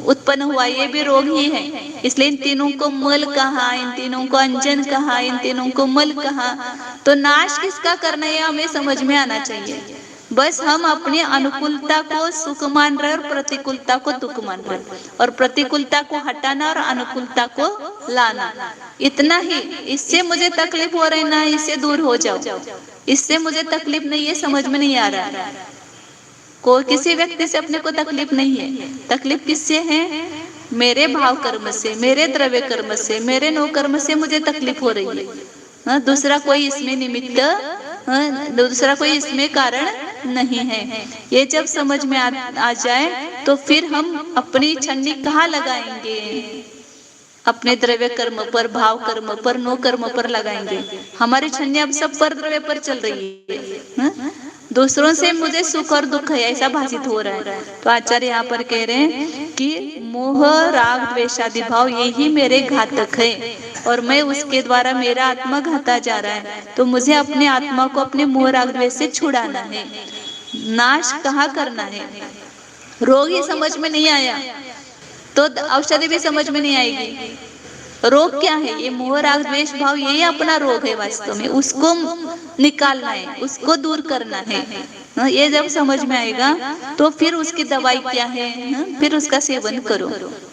S1: उत्पन्न हुआ, ये भी रोग ही है। इसलिए इन तीनों को मल कहा, इन तीनों को अंजन कहा, इन तीनों को मल कहा। तो नाश किसका करना है हमें समझ में आना चाहिए। बस हम अपनी अनुकूलता को सुख मान रहे और प्रतिकूलता को दुख मान रहे, और प्रतिकूलता को हटाना और अनुकूलता को लाना, इतना ही। इससे मुझे तकलीफ हो रही ना, इससे दूर हो जाओ, इससे मुझे तकलीफ नहीं है, समझ में नहीं आ रहा। कोई किसी व्यक्ति से अपने को तकलीफ नहीं है, तकलीफ किससे है? मेरे भाव कर्म से, मेरे द्रव्य कर्म से, मेरे नो कर्म से मुझे तकलीफ हो रही है। दूसरा कोई इसमें निमित्त, दूसरा कोई इसमें कारण नहीं है। ये जब समझ में आ जाए तो फिर हम अपनी छन्नी कहाँ लगाएंगे? अपने द्रव्य कर्म पर, भाव कर्म पर, नो कर्म पर लगाएंगे। हमारी छन्नी अब सब पर द्रव्य पर चल रही है। दूसरों से मुझे सुख और दुख है ऐसा भाषित हो रहा है। तो आचार्य यहाँ पर कह रहे हैं कि मोह राग द्वेषादि भाव यही मेरे घातक है, और मैं उसके द्वारा मेरा आत्मा घाता जा रहा है। तो मुझे अपने आत्मा को अपने मोह राग द्वेष से छुड़ाना है, नाश कहाँ करना है। रोग ही समझ में नहीं आया तो औषधि भी समझ में नहीं आएगी। रोग क्या है? ये मोह राग द्वेष भाव, यही अपना रोग है वास्तव में। उसको निकालना है, उसको दूर करना है। ये जब समझ में आएगा तो फिर उसकी दवाई क्या है, फिर उसका सेवन करो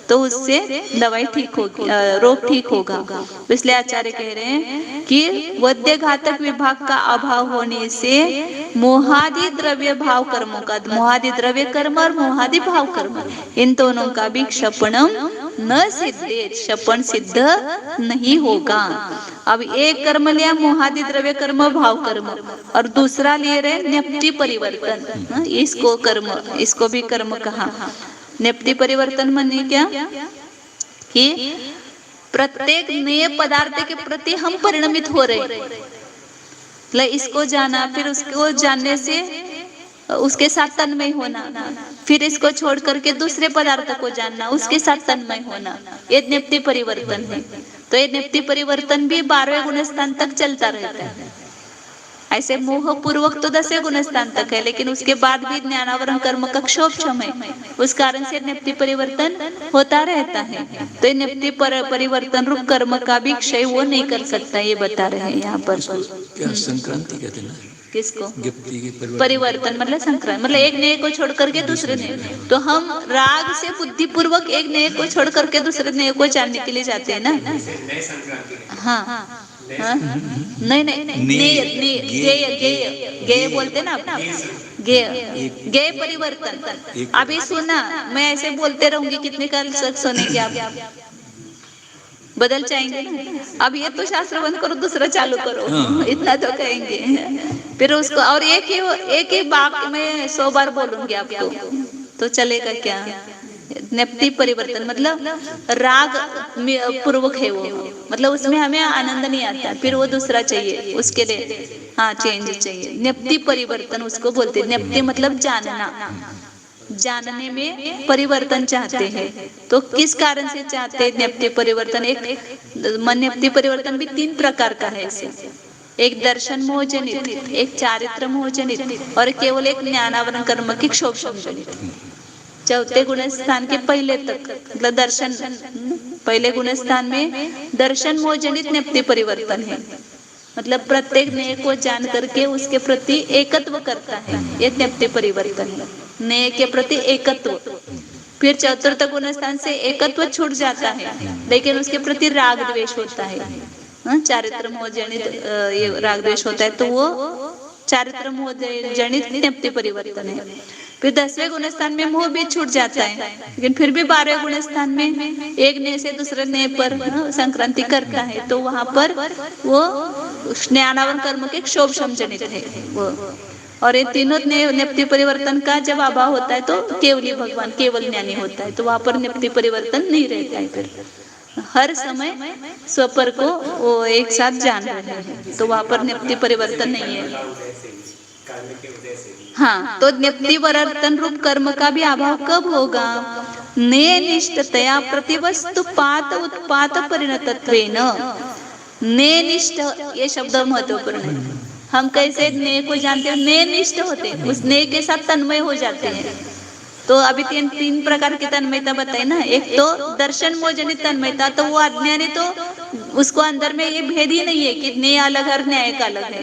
S1: तो उससे दवाई ठीक होगी, रोग ठीक होगा। इसलिए आचार्य कह रहे हैं कि वद्य घातक विभाग का अभाव होने से मोहादि द्रव्य भाव कर्मों का, मोहादि द्रव्य कर्म और मोहादि भाव कर्म, इन दोनों का भी क्षपणम न सिद्धे, क्षपण सिद्ध नहीं होगा। अब एक कर्म लिया मोहादि द्रव्य कर्म भाव कर्म, और दूसरा ले रहे न्यप्ति परिवर्तन, इसको कर्म, इसको भी कर्म कहा। न्यप्ति परिवर्तन माने क्या कि प्रत्येक नए पदार्थ के प्रति हम परिणमित हो रहे, मतलब इसको जाना, फिर उसको जानने से उसके साथ तन्मय होना, फिर इसको छोड़ करके दूसरे पदार्थ को जानना, उसके साथ तन्मय होना, ये न्यप्ति परिवर्तन है। तो ये न्यप्ति परिवर्तन भी 12वें गुण स्थान तक चलता रहता है। ऐसे मोह पूर्वक तो 10वें गुण स्थान तक है, लेकिन उसके बाद भी ज्ञानावरण कर्म का क्षोभ है, उस कारण से न्यप्ति परिवर्तन होता रहता है। तो ये न्यप्ति परिवर्तन रूप कर्म का भी क्षय वो नहीं कर सकता, ये बता रहे हैं यहाँ पर।
S2: क्या संक्रांति कहते हैं?
S1: किसको? परिवर्तन मतलब संक्रांति, मतलब एक नए को छोड़ करके दूसरे नए। तो हम राग से बुद्धि पूर्वक एक नए को छोड़ करके दूसरे नए को जानने के लिए जाते हैं ना। हाँ, नहीं गेय बोलते ना आप, गेय परिवर्तन। अभी सुना, मैं ऐसे बोलते रहूंगी, कितने काल तक सुनेंगे आप? बदल जाएंगे। अब ये तो शास्त्र बंद करो, दूसरा चालू करो, इतना तो कहेंगे। फिर उसको और एक ही बात में 100 बार बोलूंगी आपको, तो चलेगा क्या? न्यप्ति परिवर्तन मतलब राग पूर्वक है वो, मतलब उसमें हमें आनंद नहीं आता, फिर वो दूसरा चाहिए, उसके लिए हाँ चेंज चाहिए। न्यप्ति परिवर्तन उसको बोलते हैं। न्यप्ति मतलब जानना, जानने में परिवर्तन चाहते हैं। तो किस कारण से चाहते हैं ज्ञप्ति परिवर्तन? एक मन्यप्ति परिवर्तन भी 3 प्रकार का है इसे। एक दर्शन मोह जनित, एक चारित्र मोह जनित और केवल एक ज्ञानावरण कर्म की क्षोभ जनित। चौथे गुण स्थान के पहले तक मतलब दर्शन, पहले गुण स्थान में दर्शन मोह जनित ज्ञप्ति परिवर्तन है। मतलब प्रत्येक नेय को जान करके उसके प्रति एकत्व करता है, ये ज्ञप्ति परिवर्तन है, नेय के प्रति एकत्व। फिर चतुर्थ गुण स्थान से एकत्व छूट जाता है लेकिन उसके प्रति राग द्वेष होता है। चारित्र मोह जनित ये राग द्वेष होता है तो वो चारित्र मोह जनित ज्ञप्ति परिवर्तन है। फिर 10वें गुण स्थान में मोह भी छूट जाता है लेकिन फिर भी 12वें गुण स्थान में एक नेय से दूसरे नेय पर संक्रांति करता है तो वहां पर वो ज्ञानावरण कर्म के क्षोभ जनित है वो। और ये तीनों ज्ञप्ति परिवर्तन का जब अभाव होता है तो केवली भगवान केवल ज्ञानी होता है तो वहां पर ज्ञप्ति परिवर्तन नहीं रहता है। फिर हर समय स्वपर को वो एक साथ जान रहे हैं तो वहां पर ज्ञप्ति परिवर्तन नहीं है। हाँ, तो ज्ञप्ति परिवर्तन रूप कर्म का भी अभाव कब होगा? नेनिष्ठतया प्रतिवस्तुपात उत्पात परिणतत्वेन। नेनिष्ठ ये शब्द महत्वपूर्ण है। हम कैसे नेय को जानते हैं? नेनिष्ठ होते हैं, उस नेय के साथ तन्मय हो जाते हैं। तो अभी 3 प्रकार की तन्मयता बताई ना। एक तो दर्शन मोह जनित तन्मयता, तो वो अज्ञानी तो उसको अंदर में ये भेद ही नहीं है कि नेय अलग है और न्यायिक अलग है।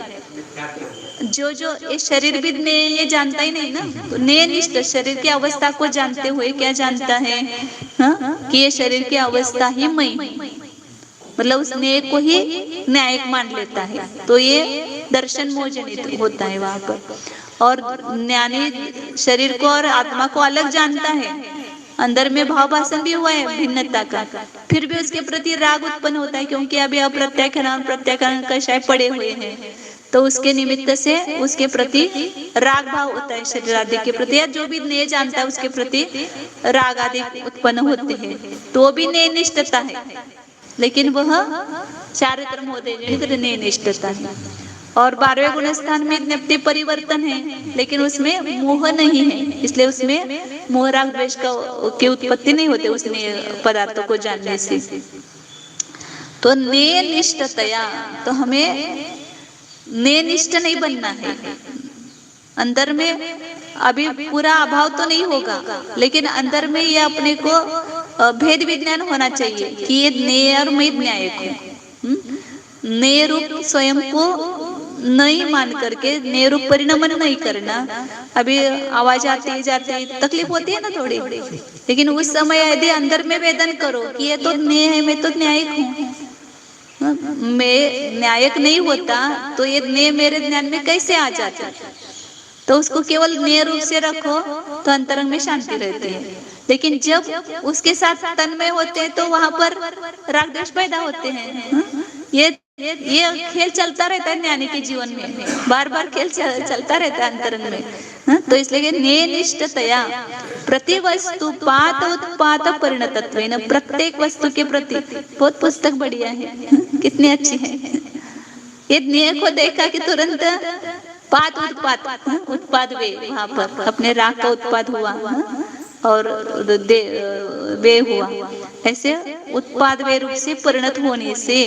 S1: जो ये शरीर भी नेय ये जानता ही नहीं ना। तो नेयनिष्ठ शरीर की अवस्था को जानते हुए क्या जानता है? कि ये शरीर की अवस्था ही मई, मतलब उस नेय को ही न्यायिक मान लेता है तो ये दर्शन मोह जनित होता है वहां पर। और ज्ञानी शरीर को और आत्मा को अलग जानता है, अंदर में भाव भाषण भी हुआ है भिन्नता का, फिर भी उसके प्रति राग उत्पन्न होता है क्योंकि अभी अप्रत्याख्यान प्रत्याख्यान कषाय पड़े हुए हैं तो उसके निमित्त से उसके प्रति राग भाव होता है। शरीर आदि के प्रति या जो भी नेय जानता है उसके प्रति राग आदि उत्पन्न होते हैं तो भी नेय निष्ठता है लेकिन वह चारित्र मोह जनित नेय निष्ठता है। और 12वें गुण स्थान में ज्ञप्ति परिवर्तन है लेकिन उसमें मोह नहीं है इसलिए उसमें मोह राग द्वेष की उत्पत्ति नहीं होती उस पदार्थों को जानने से। तो नेयनिष्ठतया, तो हमें नेयनिष्ठ नहीं बनना है। अंदर में अभी पूरा अभाव तो नहीं होगा लेकिन अंदर में ये अपने को भेद विज्ञान होना चाहिए कि ये नेय और मैं न्यायिक हूँ। नेय रूप स्वयं को नहीं मान करके नेय रूप परिणमन नहीं करना। अभी आवाज आती जाती तकलीफ होती है ना थोड़ी, लेकिन उस समय यदि अंदर में वेदन करो कि ये तो नेय है मैं तो न्यायिक हूँ, मैं न्यायिक नहीं होता तो ये नेय मेरे ज्ञान में कैसे आ जाता? तो उसको केवल नेय रूप से रखो तो अंतरंग में शांति रहती है। लेकिन जब उसके साथ तन्मय होते हैं तो वहां पर राग द्वेष पैदा होते हैं। ये खेल चलता रहता है ज्ञानी के जीवन में, बार बार खेल चलता रहता है अंतरंग में। तो इसलिए नेयनिष्ठतया प्रति वस्तु पात उत्पात परिणतत्वेन, प्रत्येक वस्तु के प्रति, बहुत पुस्तक बढ़िया है कितनी अच्छी है। ये नेय को देखा कि तुरंत पात उत्पाद उत्पाद वे वहां पर अपने राग का उत्पाद हुआ और वे हुआ, ऐसे उत्पाद वे रूप से परिणत होने से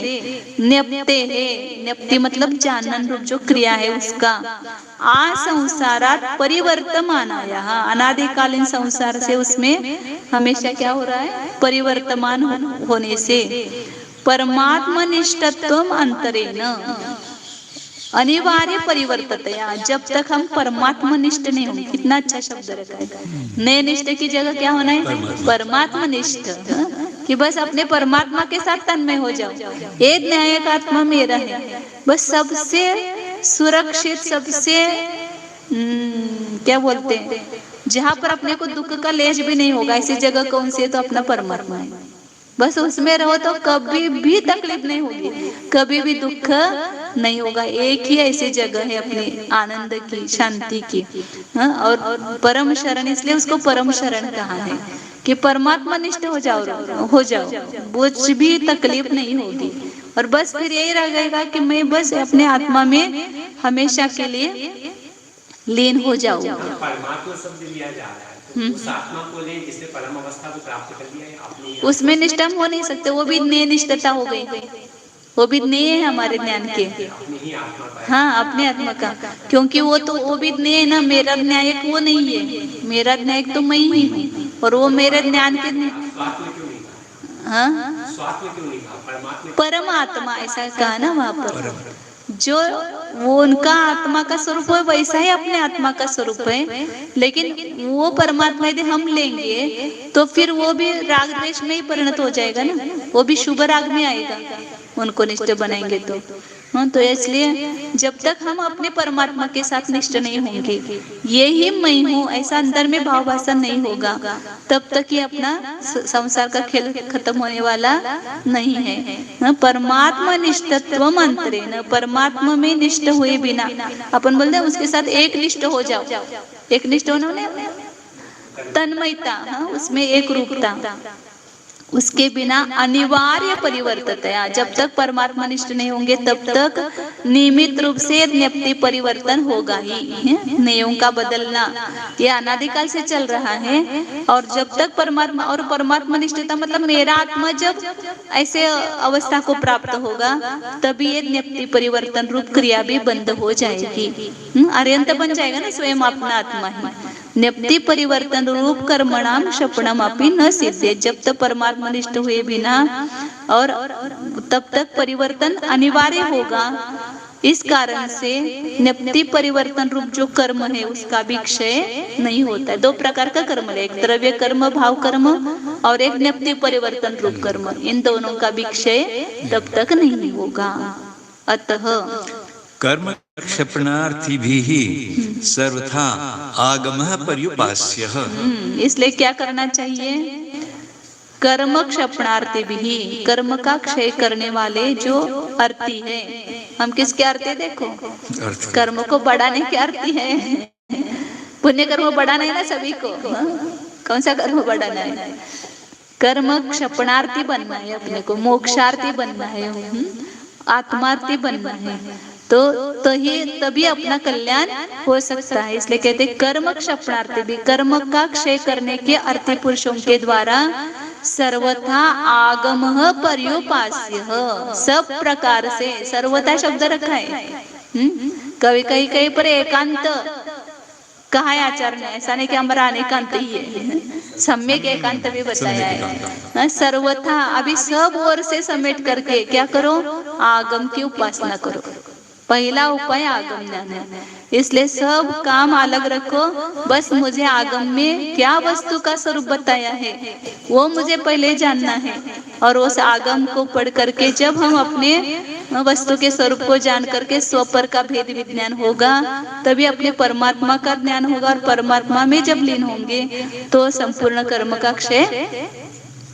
S1: न्यप्ते है, न्यप्ति मतलब जानन रूप जो क्रिया है उसका आ संसारात परिवर्तमान आया, अनादिकालीन संसार से उसमें हमेशा क्या हो रहा है? परिवर्तमान होने से परमात्मनिष्ठत्वम अंतरेण अनिवार्य परिवर्ततया, जब तक हम परमात्मनिष्ठ नहीं होंगे। कितना अच्छा शब्द रखा है। नए निष्ठ की जगह क्या होना है? परमात्मनिष्ठ, कि बस अपने परमात्मा के साथ तन्मय हो जाओ। ये न्यायिक आत्मा मेरा है, बस सबसे सुरक्षित, सबसे क्या बोलते हैं, जहाँ पर अपने को दुख का लेश भी नहीं होगा, ऐसी जगह कौन सी है? तो अपना परमात्मा है। बस उसमें रहो तो कभी भी तकलीफ नहीं होगी, कभी भी दुख नहीं होगा। एक ही ऐसी जगह है अपनी आनंद की, शांति की। और परम शरण, इसलिए उसको परम शरण कहा है कि परमात्मा निष्ठ हो जाओ, कुछ भी तकलीफ नहीं होगी। और बस फिर यही रहेगा कि मैं बस अपने आत्मा में हमेशा के लिए लीन हो जाओ।
S3: परमात्मा शब्द लिया जा रहा है, तो उस आत्मा को लें जिसने परम अवस्था को प्राप्त कर लिया है आपने।
S1: उसमें निष्ठा हम हो नहीं सकते, वो भी ज्ञेय निष्ठता हो गई, वो भी ज्ञेय है हमारे ज्ञान के।
S3: अपनी ही आत्मा का।
S1: हाँ, अपने आत्मा का, क्योंकि वो भी ज्ञेय है ना, मेरा न्यायिक वो नहीं है, मेरा न्यायिक तो मैं ही हूँ, और वो मेरे ज्ञान के।
S3: स्वात्म क्यों नहीं कहा?
S1: हाँ,
S3: स्वात्म क्यों नहीं कहा? परमात्मा।
S1: परमात्मा ऐसा कहा ना वहां पर, जो वो उनका आत्मा का स्वरूप है वैसा ही अपने आत्मा का स्वरूप है, लेकिन वो परमात्मा यदि हम लेंगे तो फिर वो भी राग द्वेष में ही परिणत हो जाएगा ना, वो भी शुभ राग में आएगा उनको निष्ठ बनाएंगे तो। हाँ, तो इसलिए जब तक हम अपने परमात्मा के साथ निष्ठ नहीं होंगे, ये ही मैं हूँ ऐसा अंदर में भाव भाषण नहीं होगा, तब तक ये अपना संसार का खेल खत्म होने वाला नहीं है। परमात्मा निष्ठत्व मंत्रे न, परमात्मा में निष्ठ हुए बिना, अपन बोलते हैं उसके साथ एक निष्ठ हो जाओ। एक निष्ठ होने तन्मयता, हाँ, उसमें एक रूपता, उसके बिना अनिवार्य परिवर्तनता। जब तक परमात्मा निष्ठ नहीं होंगे तब तक नियमित रूप से ज्ञप्ति परिवर्तन होगा ही, नियमों का बदलना ये अनादिकाल से चल रहा है। और जब तक परमात्मा, और परमात्मा निष्ठता मतलब मेरा आत्मा जब ऐसे अवस्था को प्राप्त होगा तभी ये ज्ञप्ति परिवर्तन रूप क्रिया भी बंद हो जाएगी, अर्यंत बन जाएगा ना स्वयं अपना आत्मा ही। ज्ञप्ति परिवर्तन रूप कर्मणाम क्षपणम अपि न सिद्धे, जब तक परमात्मा निष्ठ हुए बिना और तब तक परिवर्तन अनिवार्य होगा। इस कारण से ज्ञप्ति परिवर्तन रूप जो कर्म है उसका भी क्षय नहीं होता है। दो प्रकार का कर्म है, एक द्रव्य कर्म भाव कर्म और एक ज्ञप्ति परिवर्तन रूप कर्म, इन दोनों का भी क्षय तब तक नहीं होगा। अतः
S2: कर्म क्षपणार्थी भी सर्वथा आगमः पर्युपास्यः।
S1: इसलिए क्या करना चाहिए? कर्म क्षपणार्थी भी, कर्म का क्षय करने वाले जो अर्थी है, हम किसके अर्थी? देखो, कर्म को बढ़ाने के अर्थी है। पुण्य कर्म बढ़ाना है ना सभी को, कौन सा कर्म बढ़ाना है? कर्म क्षपणार्थी बनना है, अपने को मोक्षार्थी बनना है, आत्मार्थी बनना है, तो ही तभी अपना कल्याण हो सकता है। इसलिए कहते कर्म क्षपणार्थी भी, कर्म का क्षय करने के अर्थी पुरुषों के द्वारा सर्वथा आगम पर्युपास्य, सब प्रकार से, सर्वथा शब्द रखा है। कभी कहीं पर एकांत कहा है आचार्य ने, ऐसा नहीं कि हमारा अनेकांत ही है, सम्यक एकांत भी बताया है। सर्वथा, अभी सब ओर से समेट करके क्या करो? आगम की उपासना करो। पहला उपाय आगम ज्ञान है, इसलिए सब काम अलग रखो, बस मुझे आगम में क्या वस्तु का स्वरूप बताया है वो मुझे पहले जानना है, और उस आगम को पढ़ करके जब हम अपने वस्तु के स्वरूप को जान करके स्वपर का भेद विज्ञान होगा, तभी अपने परमात्मा का ज्ञान होगा, और परमात्मा में जब लीन होंगे तो संपूर्ण कर्म का क्षय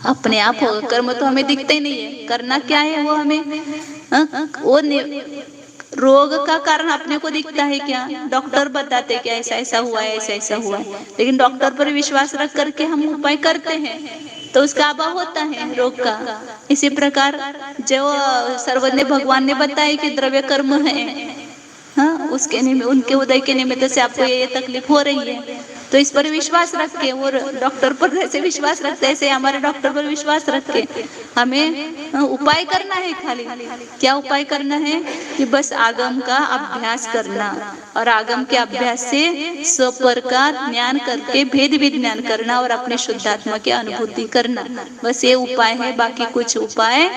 S1: अपने आप होगा। कर्म तो हमें दिखते ही नहीं है, करना क्या है वो हमें, वो रोग का कारण अपने को दिखता है क्या? डॉक्टर बताते क्या ऐसा ऐसा हुआ है, ऐसा ऐसा हुआ है, लेकिन डॉक्टर पर विश्वास रख करके हम उपाय करते हैं तो उसका अभाव होता है रोग का। इसी प्रकार जो सर्वज्ञ भगवान ने बताया कि द्रव्य कर्म है, हाँ, उसके निमित्त, उनके उदय के निमित्त से आपको ये तकलीफ हो रही है, तो इस पर विश्वास रख के, वो डॉक्टर पर जैसे विश्वास रखते ऐसे हमारे डॉक्टर पर विश्वास रख के हमें उपाय करना है। खाली क्या उपाय करना है? कि बस आगम का अभ्यास करना, और आगम के अभ्यास से स्वपर का ज्ञान करके भेद विज्ञान करना और अपने शुद्धात्मा की अनुभूति करना, बस ये उपाय है, बाकी कुछ उपाय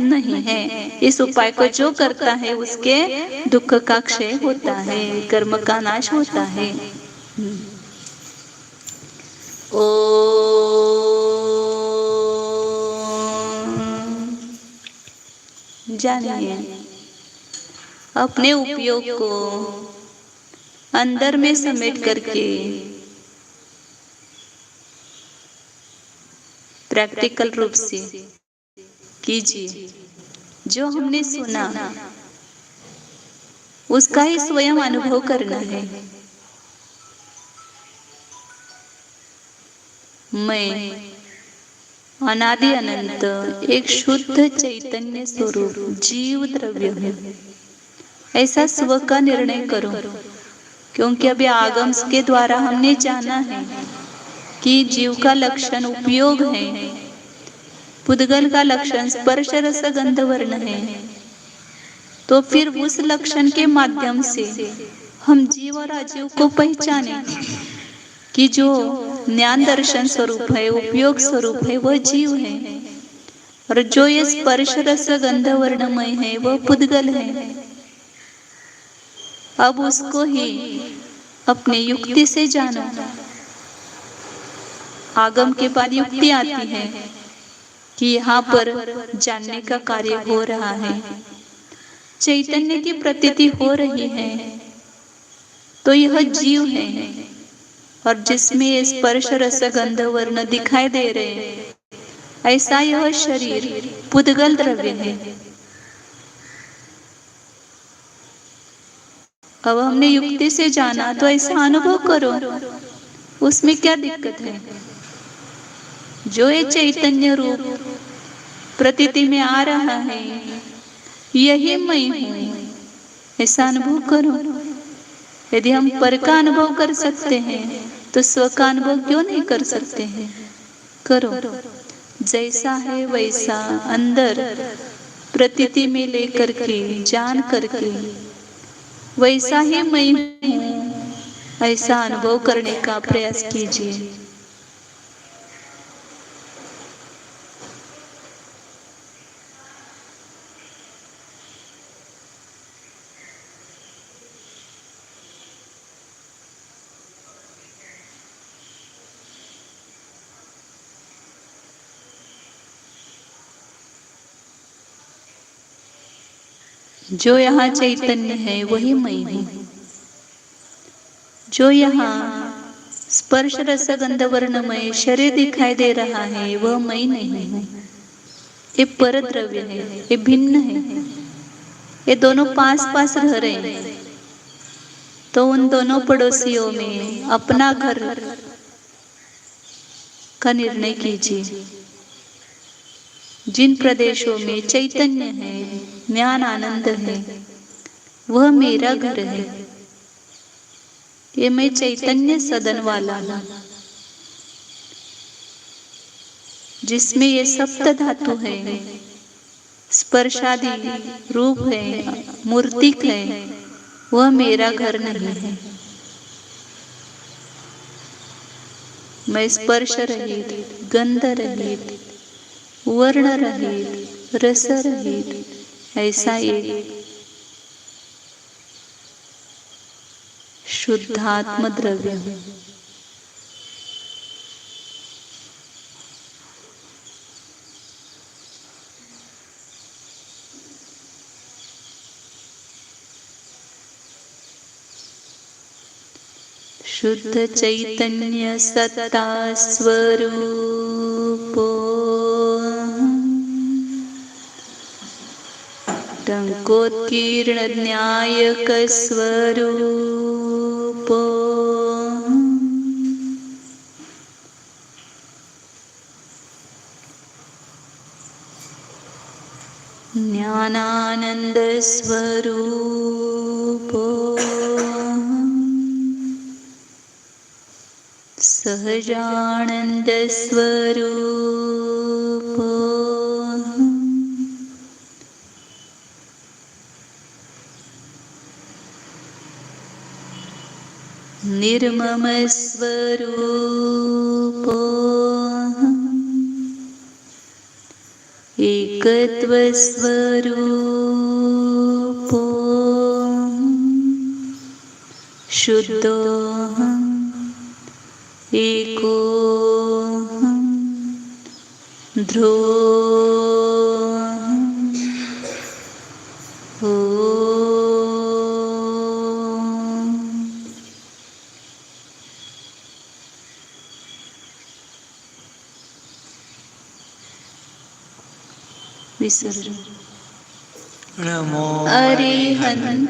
S1: नहीं है। इस उपाय को जो करता है उसके दुख का क्षय होता है, कर्म का नाश होता है। जानिए अपने उपयोग को अंदर में समेट करके प्रैक्टिकल रूप से कीजिए। जो हमने सुना उसका ही स्वयं अनुभव करना है। मैं अनादि अनंत एक शुद्ध चैतन्य स्वरूप जीव द्रव्य हूँ, ऐसा स्व का निर्णय करो क्योंकि अभी आगम के द्वारा हमने जाना है कि जीव का लक्षण उपयोग है, पुद्गल का लक्षण स्पर्श रस गंध वर्ण है। तो फिर उस लक्षण के माध्यम से हम जीव और अजीव को पहचाने कि जो ज्ञान दर्शन स्वरूप है, उपयोग स्वरूप है, वह जीव है, और जो ये स्पर्श रस गंध वर्णमय है वह पुद्गल है। अब उसको ही अपने युक्ति से जानो। आगम के बाद युक्ति आती है कि यहाँ पर जानने का कार्य हो रहा है, चैतन्य की प्रतीति हो रही है, तो यह जीव है, और जिसमें ये स्पर्श रस गंध वर्ण दिखाई दे रहे हैं, ऐसा यह शरीर पुद्गल द्रव्य है। अब हमने युक्ति से जाना तो ऐसा अनुभव करो, उसमें क्या दिक्कत है? जो ये चैतन्य रूप प्रतीति में आ रहा है, यही मैं हूँ, ऐसा अनुभव करो। यदि हम पर का अनुभव कर सकते हैं तो स्व का अनुभव क्यों नहीं कर सकते हैं? करो। जैसा है वैसा अंदर प्रतीति में लेकर के जान करके वैसा ही मैं हूँ, ऐसा अनुभव करने का प्रयास कीजिए। जो यहाँ चैतन्य है वही मैं हूँ। जो यहाँ स्पर्श रस गंध वर्णमय शरीर दिखाई दे रहा है वह मैं नहीं हूँ। ये पर द्रव्य है, ये भिन्न है, ये दोनों पास पास रह रहे हैं। तो उन दोनों पड़ोसियों में अपना घर का निर्णय कीजिए। जिन प्रदेशों में चैतन्य है, ज्ञान आनंद है, वह मेरा घर है। ये मैं चैतन्य सदन वाला हूँ, जिसमें ये सप्त धातु है, स्पर्शादि रूप है, मूर्तिक है, वह मेरा घर नहीं है। मैं स्पर्श रहित, गंध रहित, वर्ण रहित, रस रहित, ऐसा एक शुद्धात्म द्रव्य है। शुद्ध चैतन्य सत्ता स्वरूपो टंकोत्कीर्ण न्यायक स्वरूपो ज्ञानानंद स्वरूपो सहजानंद स्वरूपो निर्मम स्वरूपो एकत्व स्वरूपो शुद्धो एको ध्रुवो विसर्जन।
S2: नमो
S1: अरिहंत